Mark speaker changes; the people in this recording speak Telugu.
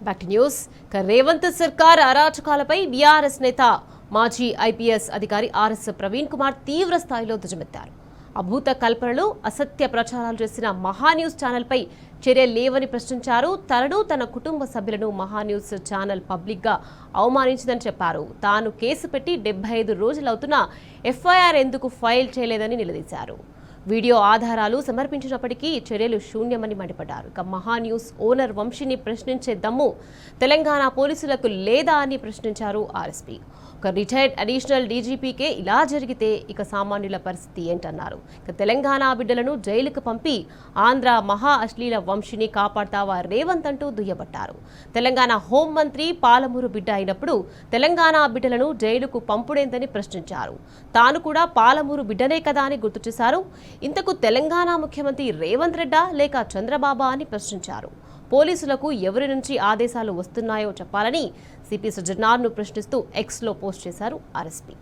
Speaker 1: Back to news. రేవంత్ సర్కార్ అరాచకాలపై బీఆర్ఎస్ నేత మాజీ ఐపీఎస్ అధికారి ఆర్ఎస్ ప్రవీణ్ కుమార్ తీవ్ర స్థాయిలో ధ్వజమెత్తారు. అభూత కల్పనలు, అసత్య ప్రచారాలు చేసిన మహాన్యూస్ ఛానల్పై చర్యలు లేవని ప్రశ్నించారు. తనను, తన కుటుంబ సభ్యులను మహాన్యూస్ ఛానల్ పబ్లిక్గా అవమానించిందని చెప్పారు. తాను కేసు పెట్టి 75 రోజులవుతున్నా ఎఫ్ఐఆర్ ఎందుకు ఫైల్ చేయలేదని నిలదీశారు. వీడియో ఆధారాలు సమర్పించినప్పటికీ చర్యలు శూన్యమని మండిపడ్డారు. ఇక మహాన్యూస్ ఓనర్ వంశీని ప్రశ్నించే దమ్ము తెలంగాణ పోలీసులకు లేదా అని ప్రశ్నించారు ఆర్ఎస్పీ. ఒక రిటైర్డ్ అడిషనల్ డీజీపీకే ఇలా జరిగితే ఇక సామాన్యుల పరిస్థితి ఏంటన్నారు. ఇక తెలంగాణ బిడ్డలను జైలుకు పంపి ఆంధ్ర మహా అశ్లీల వంశీని కాపాడతావా రేవంత్ అంటూ దుయ్యబట్టారు. తెలంగాణ హోంమంత్రి పాలమూరు బిడ్డ అయినప్పుడు తెలంగాణ బిడ్డలను జైలుకు పంపుడేందని ప్రశ్నించారు. తాను కూడా పాలమూరు బిడ్డనే కదా అని గుర్తు చేశారు. ఇంతకు తెలంగాణ ముఖ్యమంత్రి రేవంత్ రెడ్డా లేక చంద్రబాబా అని ప్రశ్నించారు. పోలీసులకు ఎవరి నుంచి ఆదేశాలు వస్తున్నాయో చెప్పాలని సిపి సుజనార్ను ప్రశ్నిస్తూ ఎక్స్లో పోస్ట్ చేశారు ఆర్ఎస్పీ.